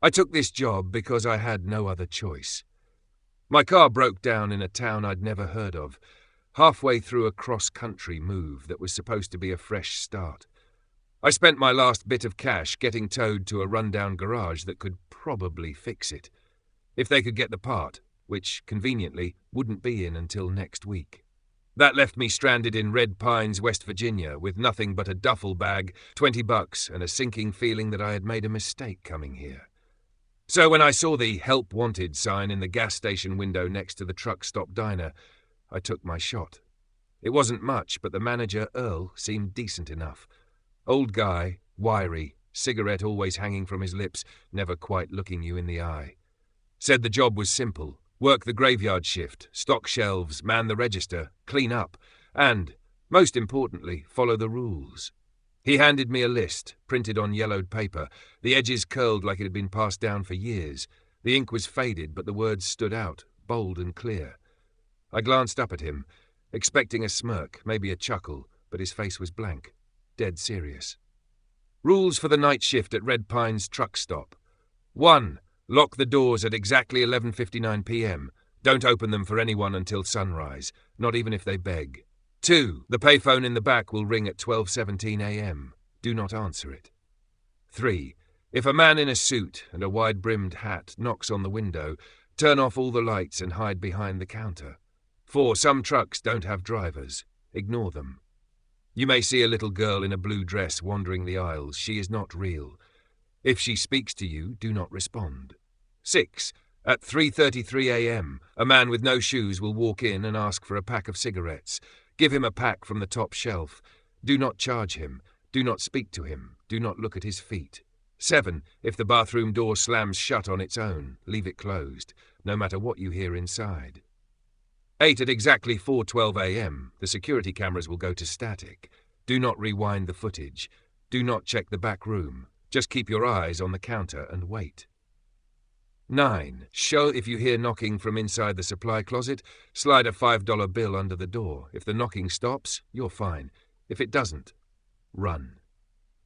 I took this job because I had no other choice. My car broke down in a town I'd never heard of, halfway through a cross-country move that was supposed to be a fresh start. I spent my last bit of cash getting towed to a rundown garage that could probably fix it, if they could get the part, which, conveniently, wouldn't be in until next week. That left me stranded in Red Pines, West Virginia, with nothing but a duffel bag, $20, and a sinking feeling that I had made a mistake coming here. So when I saw the Help Wanted sign in the gas station window next to the truck stop diner, I took my shot. It wasn't much, but the manager, Earl, seemed decent enough. Old guy, wiry, cigarette always hanging from his lips, never quite looking you in the eye. Said the job was simple. Work the graveyard shift, stock shelves, man the register, clean up, and, most importantly, follow the rules. He handed me a list, printed on yellowed paper, the edges curled like it had been passed down for years. The ink was faded, but the words stood out, bold and clear. I glanced up at him, expecting a smirk, maybe a chuckle, but his face was blank, dead serious. Rules for the night shift at Red Pines truck stop. 1. Lock the doors at exactly 11:59 p.m. Don't open them for anyone until sunrise, not even if they beg. 2. The payphone in the back will ring at 12:17 a.m. Do not answer it. 3. If a man in a suit and a wide-brimmed hat knocks on the window, turn off all the lights and hide behind the counter. 4. Some trucks don't have drivers. Ignore them. You may see a little girl in a blue dress wandering the aisles. She is not real. If she speaks to you, do not respond. 6. At 3:33 a.m., a man with no shoes will walk in and ask for a pack of cigarettes. Give him a pack from the top shelf. Do not charge him. Do not speak to him. Do not look at his feet. 7. If the bathroom door slams shut on its own, leave it closed, no matter what you hear inside. 8. At exactly 4:12 a.m., the security cameras will go to static. Do not rewind the footage. Do not check the back room. Just keep your eyes on the counter and wait. 9. Show if you hear knocking from inside the supply closet, slide a $5 bill under the door. If the knocking stops, you're fine. If it doesn't, run.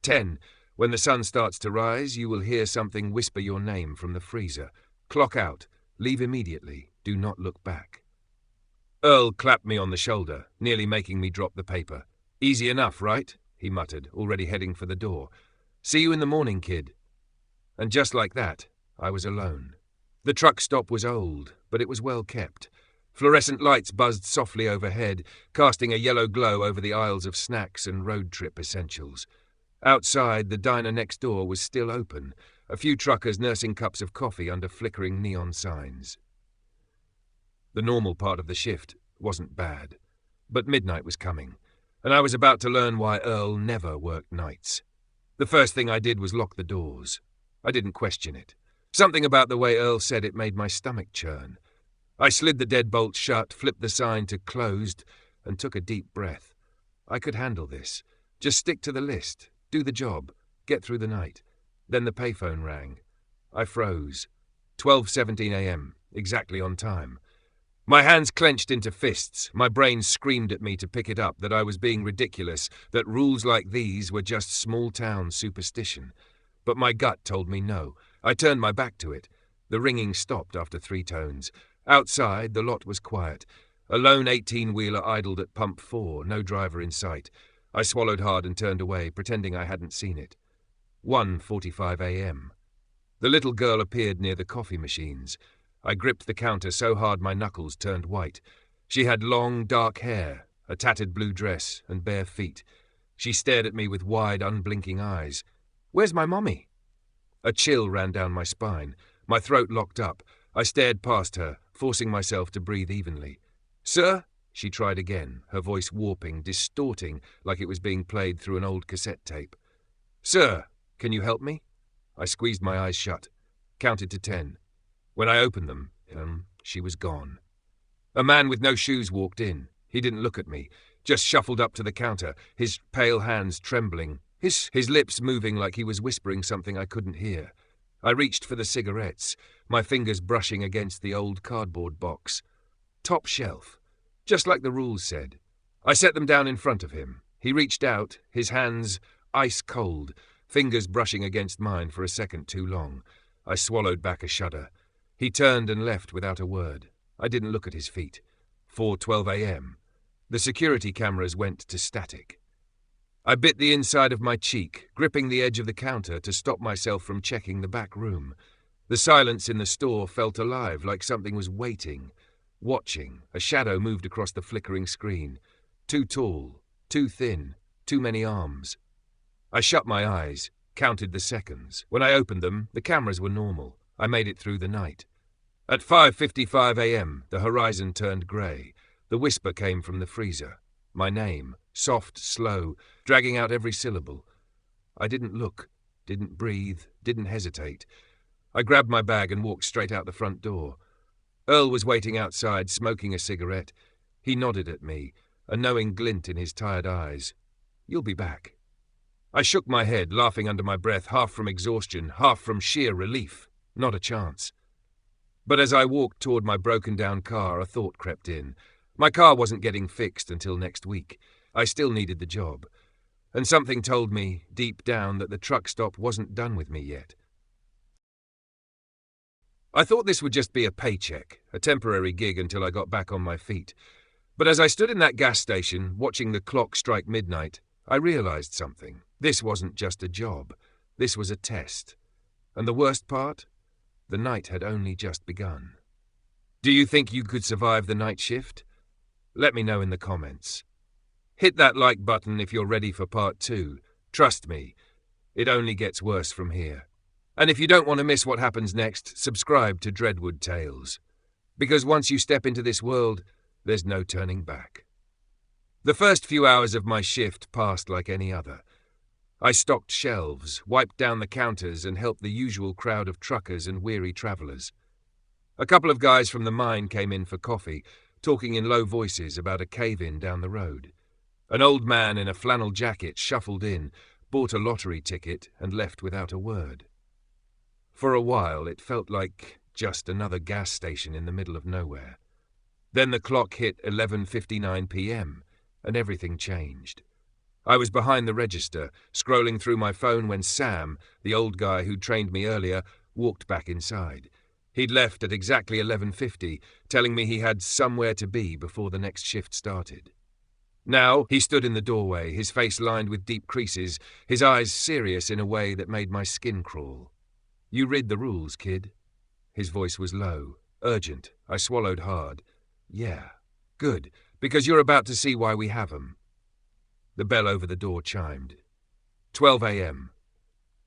10. When the sun starts to rise, you will hear something whisper your name from the freezer. Clock out. Leave immediately. Do not look back. Earl clapped me on the shoulder, nearly making me drop the paper. Easy enough, right? He muttered, already heading for the door. See you in the morning, kid. And just like that, I was alone. The truck stop was old, but it was well kept. Fluorescent lights buzzed softly overhead, casting a yellow glow over the aisles of snacks and road trip essentials. Outside, the diner next door was still open, a few truckers nursing cups of coffee under flickering neon signs. The normal part of the shift wasn't bad, but midnight was coming, and I was about to learn why Earl never worked nights. The first thing I did was lock the doors. I didn't question it. Something about the way Earl said it made my stomach churn. I slid the deadbolt shut, flipped the sign to closed, and took a deep breath. I could handle this. Just stick to the list, do the job, get through the night. Then the payphone rang. I froze. 12:17 a.m., exactly on time. My hands clenched into fists. My brain screamed at me to pick it up, that I was being ridiculous, that rules like these were just small-town superstition. But my gut told me no. I turned my back to it. The ringing stopped after 3 tones. Outside, the lot was quiet. A lone 18-wheeler idled at pump 4, no driver in sight. I swallowed hard and turned away, pretending I hadn't seen it. 1:45 a.m. The little girl appeared near the coffee machines. I gripped the counter so hard my knuckles turned white. She had long, dark hair, a tattered blue dress, and bare feet. She stared at me with wide, unblinking eyes. "Where's my mommy?" A chill ran down my spine. My throat locked up. I stared past her, forcing myself to breathe evenly. "Sir?" She tried again, her voice warping, distorting, like it was being played through an old cassette tape. "Sir, can you help me?" I squeezed my eyes shut, counted to 10. When I opened them, she was gone. A man with no shoes walked in. He didn't look at me, just shuffled up to the counter, his pale hands trembling, his lips moving like he was whispering something I couldn't hear. I reached for the cigarettes, my fingers brushing against the old cardboard box. Top shelf, just like the rules said. I set them down in front of him. He reached out, his hands ice cold, fingers brushing against mine for a second too long. I swallowed back a shudder. He turned and left without a word. I didn't look at his feet. 4:12 a.m. The security cameras went to static. I bit the inside of my cheek, gripping the edge of the counter to stop myself from checking the back room. The silence in the store felt alive, like something was waiting, watching. A shadow moved across the flickering screen. Too tall, too thin, too many arms. I shut my eyes, counted the seconds. When I opened them, the cameras were normal. I made it through the night. At 5:55 a.m., the horizon turned grey. The whisper came from the freezer. My name, soft, slow, dragging out every syllable. I didn't look, didn't breathe, didn't hesitate. I grabbed my bag and walked straight out the front door. Earl was waiting outside, smoking a cigarette. He nodded at me, a knowing glint in his tired eyes. "You'll be back." I shook my head, laughing under my breath, half from exhaustion, half from sheer relief. Not a chance. But as I walked toward my broken-down car, a thought crept in. My car wasn't getting fixed until next week. I still needed the job. And something told me, deep down, that the truck stop wasn't done with me yet. I thought this would just be a paycheck, a temporary gig until I got back on my feet. But as I stood in that gas station, watching the clock strike midnight, I realized something. This wasn't just a job. This was a test. And the worst part? The night had only just begun. Do you think you could survive the night shift? Let me know in the comments. Hit that like button if you're ready for part 2. Trust me, it only gets worse from here. And if you don't want to miss what happens next, subscribe to Dreadwood Tales. Because once you step into this world, there's no turning back. The first few hours of my shift passed like any other. I stocked shelves, wiped down the counters, and helped the usual crowd of truckers and weary travellers. A couple of guys from the mine came in for coffee, talking in low voices about a cave-in down the road. An old man in a flannel jacket shuffled in, bought a lottery ticket, and left without a word. For a while, it felt like just another gas station in the middle of nowhere. Then the clock hit 11:59 p.m., and everything changed. I was behind the register, scrolling through my phone when Sam, the old guy who'd trained me earlier, walked back inside. He'd left at exactly 11:50, telling me he had somewhere to be before the next shift started. Now he stood in the doorway, his face lined with deep creases, his eyes serious in a way that made my skin crawl. "You read the rules, kid." His voice was low, urgent. I swallowed hard. "Yeah, good, because you're about to see why we have 'em." The bell over the door chimed. 12 a.m.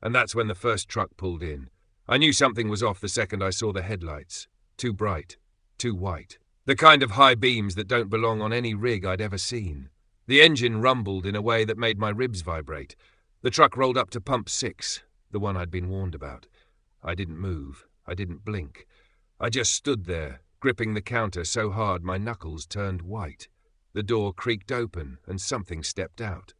And that's when the first truck pulled in. I knew something was off the second I saw the headlights. Too bright, too white. The kind of high beams that don't belong on any rig I'd ever seen. The engine rumbled in a way that made my ribs vibrate. The truck rolled up to pump 6, the one I'd been warned about. I didn't move. I didn't blink. I just stood there, gripping the counter so hard my knuckles turned white. The door creaked open and something stepped out.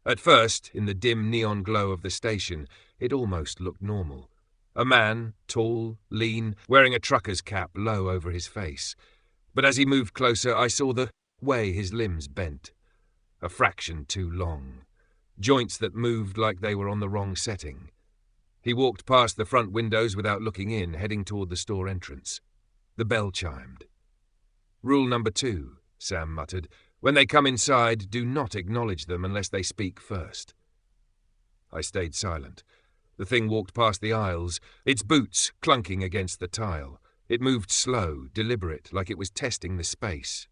At first, in the dim neon glow of the station, it almost looked normal. A man, tall, lean, wearing a trucker's cap low over his face. But as he moved closer, I saw the way his limbs bent. A fraction too long. Joints that moved like they were on the wrong setting. He walked past the front windows without looking in, heading toward the store entrance. The bell chimed. "Rule number 2, Sam muttered. "When they come inside, do not acknowledge them unless they speak first." I stayed silent. The thing walked past the aisles, its boots clunking against the tile. It moved slow, deliberate, like it was testing the space.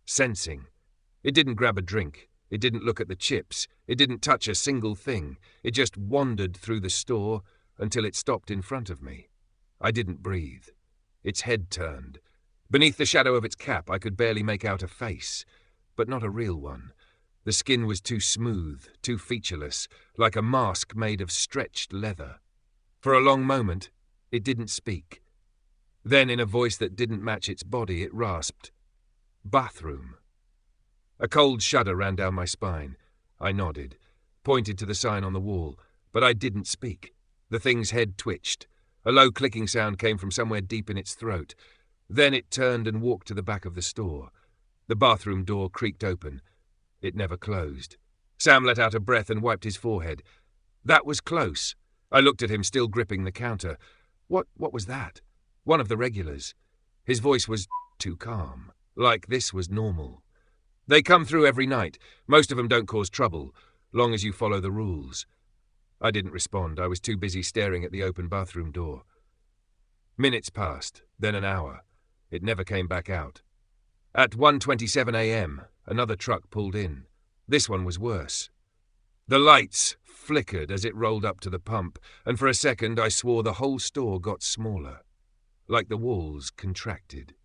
Sensing. It didn't grab a drink. It didn't look at the chips. It didn't touch a single thing. It just wandered through the store until it stopped in front of me. I didn't breathe. Its head turned. Beneath the shadow of its cap, I could barely make out a face, but not a real one. The skin was too smooth, too featureless, like a mask made of stretched leather. For a long moment, it didn't speak. Then, in a voice that didn't match its body, it rasped, "Bathroom." A cold shudder ran down my spine. I nodded, pointed to the sign on the wall, but I didn't speak. The thing's head twitched. A low clicking sound came from somewhere deep in its throat. Then it turned and walked to the back of the store. The bathroom door creaked open. It never closed. Sam let out a breath and wiped his forehead. That was close. I looked at him, still gripping the counter. What was that? One of the regulars. His voice was too calm, like this was normal. They come through every night. Most of them don't cause trouble, long as you follow the rules. I didn't respond. I was too busy staring at the open bathroom door. Minutes passed, then an hour. It never came back out. At 1:27 a.m., another truck pulled in. This one was worse. The lights flickered as it rolled up to the pump, and for a second I swore the whole store got smaller, like the walls contracted.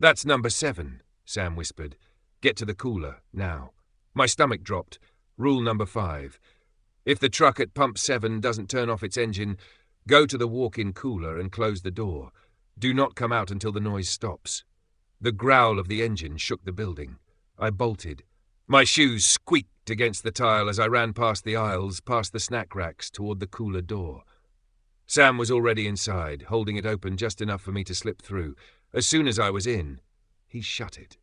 "That's number 7, Sam whispered. "Get to the cooler, now." My stomach dropped. Rule number 5. If the truck at pump 7 doesn't turn off its engine, go to the walk-in cooler and close the door. Do not come out until the noise stops. The growl of the engine shook the building. I bolted. My shoes squeaked against the tile as I ran past the aisles, past the snack racks, toward the cooler door. Sam was already inside, holding it open just enough for me to slip through. As soon as I was in, he shut it.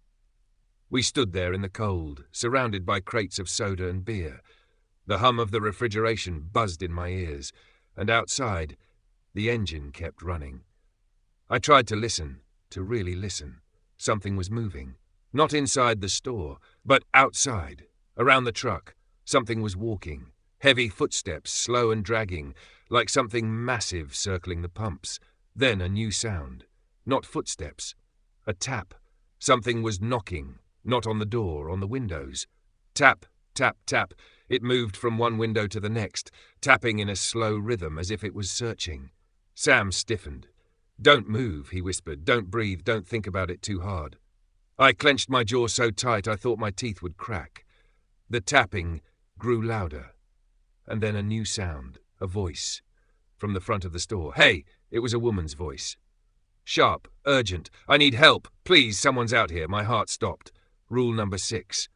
We stood there in the cold, surrounded by crates of soda and beer. The hum of the refrigeration buzzed in my ears, and outside, the engine kept running. I tried to listen, to really listen. Something was moving. Not inside the store, but outside, around the truck. Something was walking. Heavy footsteps, slow and dragging, like something massive circling the pumps. Then a new sound. Not footsteps. A tap. Something was knocking, not on the door, on the windows. Tap, tap, tap. It moved from one window to the next, tapping in a slow rhythm as if it was searching. Sam stiffened. "Don't move," he whispered. "Don't breathe. Don't think about it too hard." I clenched my jaw so tight I thought my teeth would crack. The tapping grew louder. And then a new sound, a voice, from the front of the store. "Hey!" It was a woman's voice. Sharp, urgent. "I need help. Please, someone's out here." My heart stopped. Rule number 6.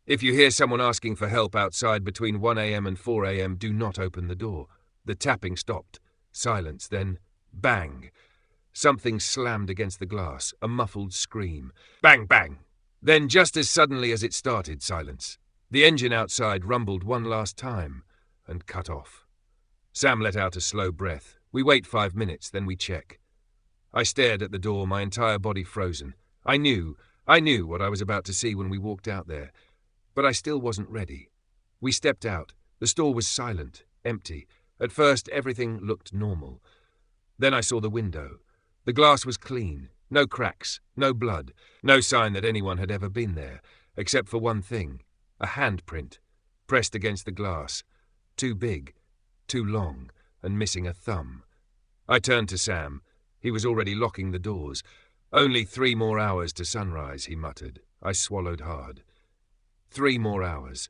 If you hear someone asking for help outside between 1 a.m. and 4 a.m., do not open the door. The tapping stopped. Silence, then bang. Something slammed against the glass, a muffled scream. Bang, bang. Then, just as suddenly as it started, silence. The engine outside rumbled one last time and cut off. Sam let out a slow breath. We wait 5 minutes, then we check. I stared at the door, my entire body frozen. I knew what I was about to see when we walked out there, but I still wasn't ready. We stepped out. The store was silent, empty. At first, everything looked normal. Then I saw the window. The glass was clean, no cracks, no blood, no sign that anyone had ever been there, except for one thing, a handprint, pressed against the glass, too big, too long, and missing a thumb. I turned to Sam. He was already locking the doors. "Only 3 more hours to sunrise," he muttered. I swallowed hard. 3 more hours.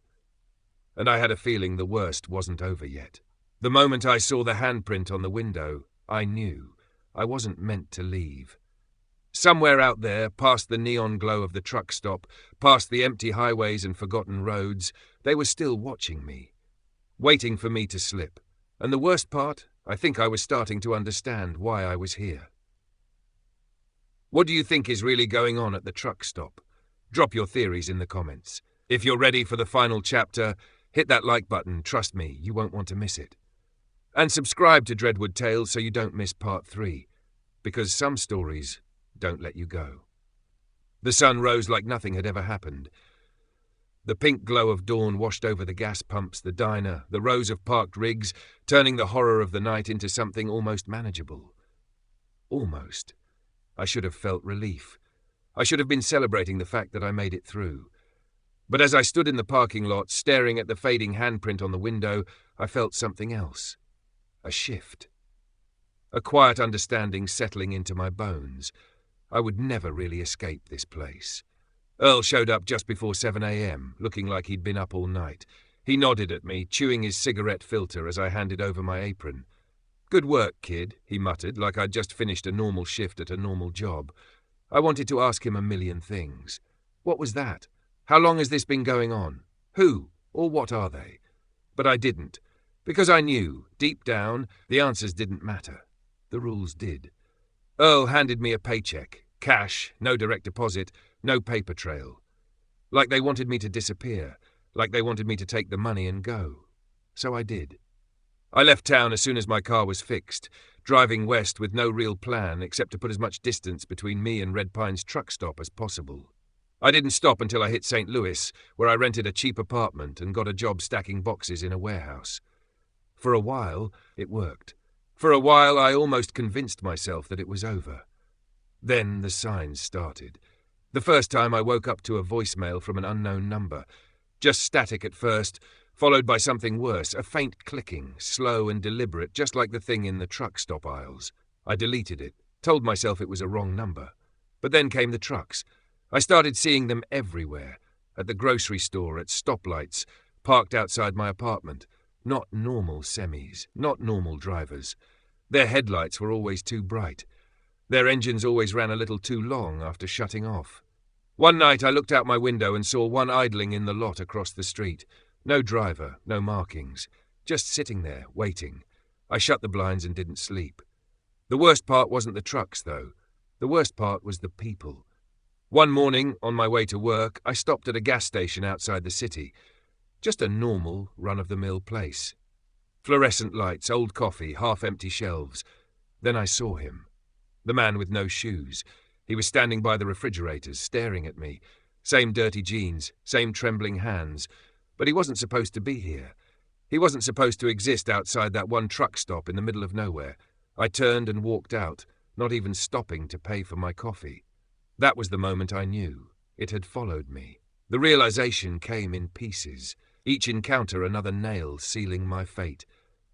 And I had a feeling the worst wasn't over yet. The moment I saw the handprint on the window, I knew I wasn't meant to leave. Somewhere out there, past the neon glow of the truck stop, past the empty highways and forgotten roads, they were still watching me, waiting for me to slip. And the worst part, I think I was starting to understand why I was here. What do you think is really going on at the truck stop? Drop your theories in the comments. If you're ready for the final chapter, hit that like button. Trust me, you won't want to miss it. And subscribe to Dreadwood Tales so you don't miss part 3, because some stories don't let you go. The sun rose like nothing had ever happened. The pink glow of dawn washed over the gas pumps, the diner, the rows of parked rigs, turning the horror of the night into something almost manageable. Almost. I should have felt relief. I should have been celebrating the fact that I made it through. But as I stood in the parking lot, staring at the fading handprint on the window, I felt something else. A shift. A quiet understanding settling into my bones. I would never really escape this place. Earl showed up just before 7 a.m., looking like he'd been up all night. He nodded at me, chewing his cigarette filter as I handed over my apron. "Good work, kid," he muttered, like I'd just finished a normal shift at a normal job. I wanted to ask him a million things. What was that? How long has this been going on? Who or what are they? But I didn't, because I knew, deep down, the answers didn't matter. The rules did. Earl handed me a paycheck. Cash, no direct deposit, no paper trail. Like they wanted me to disappear, like they wanted me to take the money and go. So I did. I left town as soon as my car was fixed, driving west with no real plan except to put as much distance between me and Red Pine's truck stop as possible. I didn't stop until I hit St. Louis, where I rented a cheap apartment and got a job stacking boxes in a warehouse. For a while, it worked. For a while, I almost convinced myself that it was over. Then the signs started. The first time I woke up to a voicemail from an unknown number. Just static at first, followed by something worse, a faint clicking, slow and deliberate, just like the thing in the truck stop aisles. I deleted it, told myself it was a wrong number. But then came the trucks. I started seeing them everywhere, at the grocery store, at stoplights, parked outside my apartment. Not normal semis, not normal drivers. Their headlights were always too bright. Their engines always ran a little too long after shutting off. One night I looked out my window and saw one idling in the lot across the street. No driver, no markings, just sitting there, waiting. I shut the blinds and didn't sleep. The worst part wasn't the trucks, though. The worst part was the people. One morning, on my way to work, I stopped at a gas station outside the city. Just a normal, run-of-the-mill place. Fluorescent lights, old coffee, half-empty shelves. Then I saw him. The man with no shoes. He was standing by the refrigerators, staring at me. Same dirty jeans, same trembling hands. But he wasn't supposed to be here. He wasn't supposed to exist outside that one truck stop in the middle of nowhere. I turned and walked out, not even stopping to pay for my coffee. That was the moment I knew. It had followed me. The realization came in pieces, each encounter another nail sealing my fate.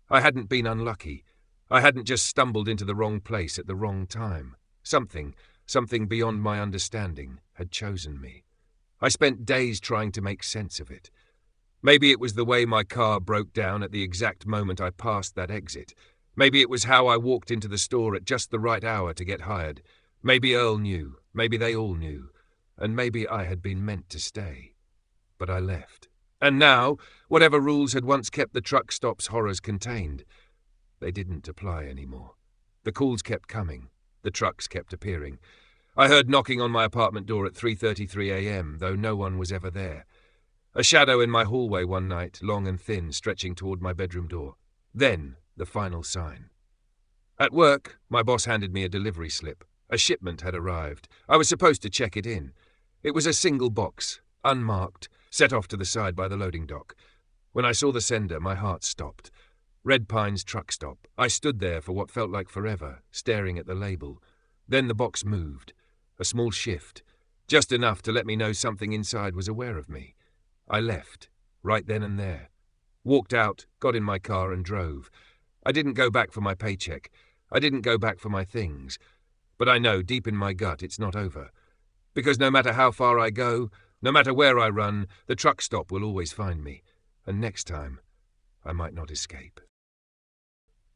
I hadn't been unlucky. I hadn't just stumbled into the wrong place at the wrong time. Something beyond my understanding, had chosen me. I spent days trying to make sense of it. Maybe it was the way my car broke down at the exact moment I passed that exit. Maybe it was how I walked into the store at just the right hour to get hired. Maybe Earl knew, maybe they all knew, and maybe I had been meant to stay. But I left. And now, whatever rules had once kept the truck stop's horrors contained, they didn't apply anymore. The calls kept coming. The trucks kept appearing. I heard knocking on my apartment door at 3:33 a.m., though no one was ever there. A shadow in my hallway one night, long and thin, stretching toward my bedroom door. Then, the final sign. At work, my boss handed me a delivery slip. A shipment had arrived. I was supposed to check it in. It was a single box, unmarked, set off to the side by the loading dock. When I saw the sender, my heart stopped. Red Pine's truck stop. I stood there for what felt like forever, staring at the label. Then the box moved. A small shift. Just enough to let me know something inside was aware of me. I left, right then and there. Walked out, got in my car and drove. I didn't go back for my paycheck. I didn't go back for my things. But I know deep in my gut it's not over. Because no matter how far I go, no matter where I run, the truck stop will always find me. And next time, I might not escape.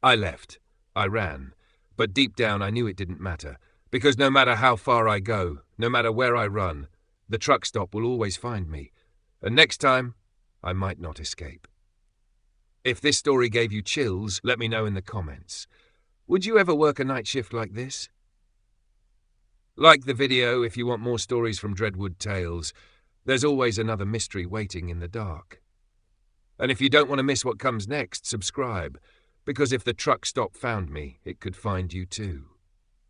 I left. I ran. But deep down I knew it didn't matter. Because no matter how far I go, no matter where I run, the truck stop will always find me. And next time, I might not escape. If this story gave you chills, let me know in the comments. Would you ever work a night shift like this? Like the video if you want more stories from Dreadwood Tales. There's always another mystery waiting in the dark. And if you don't want to miss what comes next, subscribe, because if the truck stop found me, it could find you too.